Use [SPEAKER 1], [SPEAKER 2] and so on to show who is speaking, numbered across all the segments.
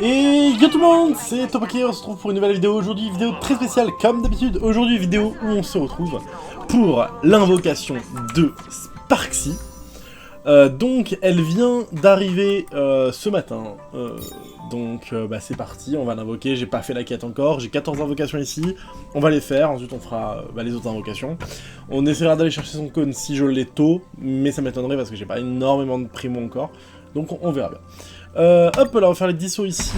[SPEAKER 1] Et yo tout le monde, c'est Topaki, on se retrouve pour une nouvelle vidéo aujourd'hui, vidéo très spéciale comme d'habitude. Aujourd'hui, vidéo où on se retrouve pour l'invocation de Sparxy. Donc elle vient d'arriver ce matin, donc c'est parti, on va l'invoquer, j'ai pas fait la quête encore, j'ai 14 invocations ici, on va les faire, ensuite on fera les autres invocations. On essaiera d'aller chercher son cône si je l'ai tôt, mais ça m'étonnerait parce que j'ai pas énormément de primo encore, donc on verra bien. Hop là, on va faire les dissos ici,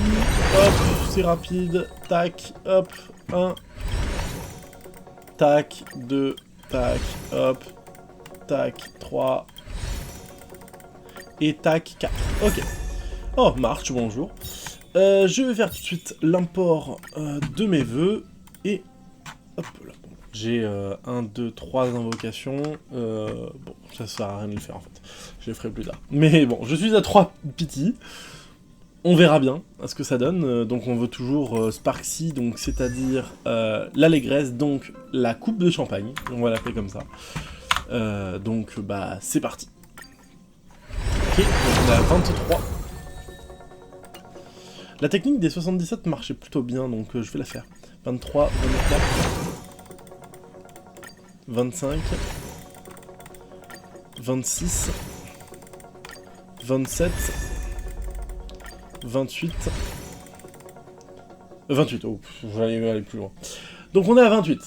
[SPEAKER 1] hop, c'est rapide, tac, hop, 1, tac, 2, tac, hop, tac, 3, et tac, 4. Ok. Oh, March, bonjour. Je vais faire tout de suite l'import de mes vœux. Et hop là. J'ai 1, 2, 3 invocations. Bon, ça sert à rien de le faire en fait. Je les ferai plus tard. Mais bon, je suis à 3 pity. On verra bien ce que ça donne. Donc on veut toujours Sparxy, donc c'est-à-dire l'allégresse, donc la coupe de champagne. On va l'appeler comme ça. Donc c'est parti. Ok, donc on est à 23. La technique des 77 marchait plutôt bien, donc je vais la faire. 23, 24, 25, 26, 27, 28, 28, oh, j'allais aller plus loin. Donc on est à 28.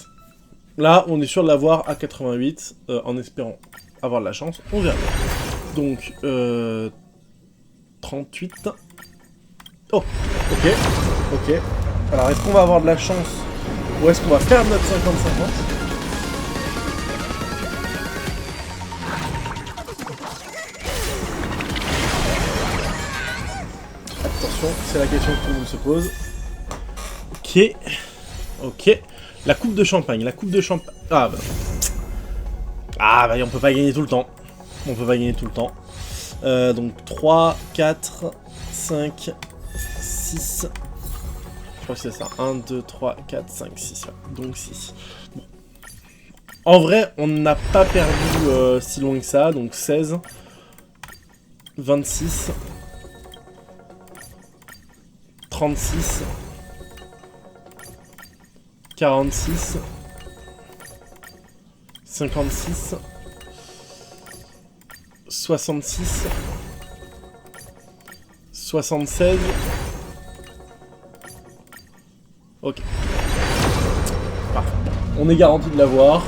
[SPEAKER 1] Là, on est sûr de l'avoir à 88, en espérant avoir de la chance, on verra. Donc, 38. Oh, ok. Alors, est-ce qu'on va avoir de la chance ou est-ce qu'on va perdre notre 50-50? Attention, c'est la question que tout le monde se pose. Ok. La coupe de champagne, Ah bah, on peut pas gagner tout le temps. Donc 3, 4, 5, 6. Je crois que c'est ça. 1, 2, 3, 4, 5, 6. Ouais. Donc 6. Bon. En vrai, on n'a pas perdu si loin que ça. Donc 16, 26, 36, 46, 56, 66, 76. Ok. Parfait. On est garanti de l'avoir.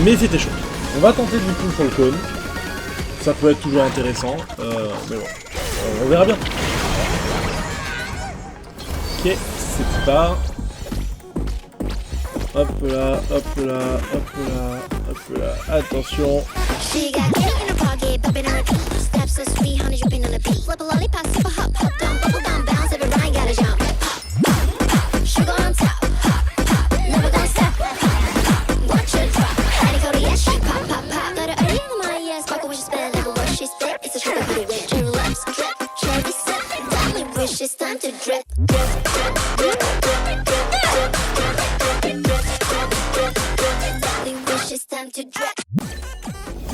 [SPEAKER 1] Mais c'était chaud. On va tenter du coup pour le cône. Ça peut être toujours intéressant. Mais bon. On verra bien. Ok, c'est tout tard. Hop là. Attention.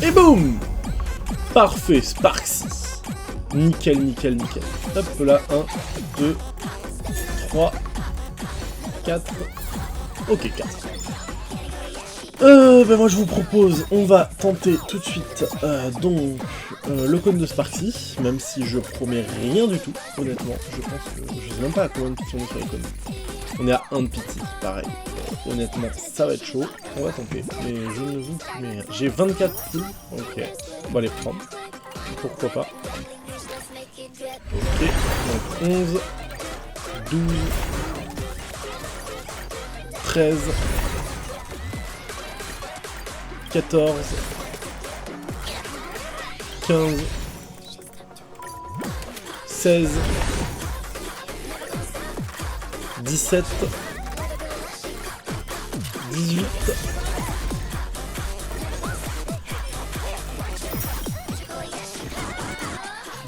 [SPEAKER 1] Et boum! Parfait, Sparxy. Nickel. Hop là, 1, 2, 3, 4. Ok, 4. Moi je vous propose, on va tenter tout de suite le cône de Sparxy, même si je promets rien du tout, honnêtement. Je pense que je sais même pas à combien de pity on est sur les cônes. On est à 1 de pity, pareil. Honnêtement, ça va être chaud. On va tenter, mais je ne vous promets rien. J'ai 24 pity, ok. On va les prendre. Pourquoi pas. Ok, donc 11, 12, 13, 14, 15, 16, 17, 18,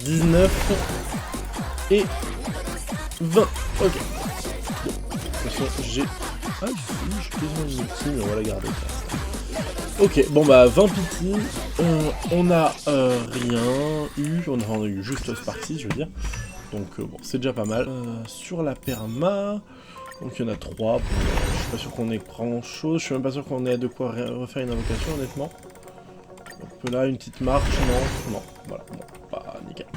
[SPEAKER 1] 19 et 20. Ok. Bon, de toute façon, j'ai... Ah, j'ai quasiment une ulti, mais on va la garder. Ok, bon bah 20 pity, on a rien eu, on a eu juste Sparxy, je veux dire. Donc bon, c'est déjà pas mal. Sur la perma, donc il y en a 3. Bon, je suis pas sûr qu'on ait grand chose. Je suis même pas sûr qu'on ait de quoi refaire une invocation, honnêtement. Hop là, une petite marche, non, voilà, bon, bah nickel.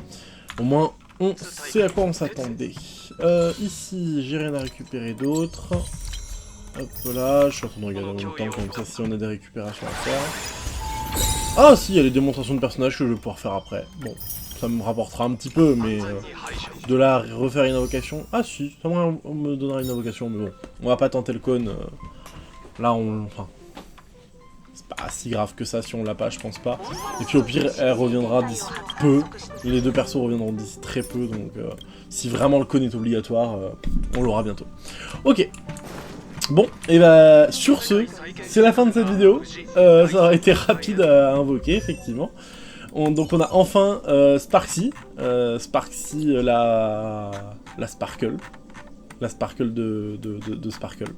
[SPEAKER 1] Au moins, on sait à quoi on s'attendait. Ici, j'ai rien à récupérer d'autre. Hop là, je suis en train de regarder en même temps, comme ça, si on a des récupérations à faire. Ah si, il y a les démonstrations de personnages que je vais pouvoir faire après. Bon, ça me rapportera un petit peu, mais de là à refaire une invocation... Ah si, ça me donnera une invocation, mais bon, on va pas tenter le cône. Là, enfin, c'est pas si grave que ça si on l'a pas, je pense pas. Et puis au pire, elle reviendra d'ici peu. Les deux persos reviendront d'ici très peu, donc si vraiment le cône est obligatoire, on l'aura bientôt. Ok. Bon, et bah sur ce, c'est la fin de cette vidéo. Ça aurait été rapide à invoquer, effectivement. Donc on a enfin Sparxi. Sparxi, la Sparkle. La Sparkle de Sparkle.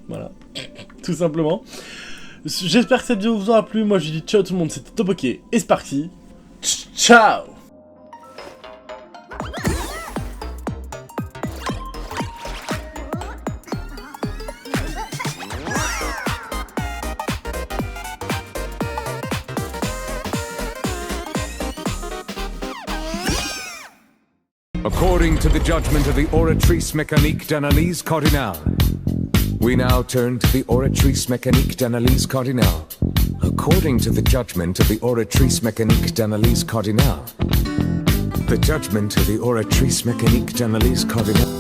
[SPEAKER 1] Voilà, tout simplement. J'espère que cette vidéo vous aura plu. Moi je dis ciao tout le monde, c'était Topoké et Sparxi. Ciao.
[SPEAKER 2] According to the judgment of the Oratrice Mécanique d'Analyse Cardinale, we now turn to the Oratrice Mécanique d'Analyse Cardinale. According to the judgment of the Oratrice Mécanique d'Analyse Cardinale, the judgment of the Oratrice Mécanique d'Analyse Cardinale.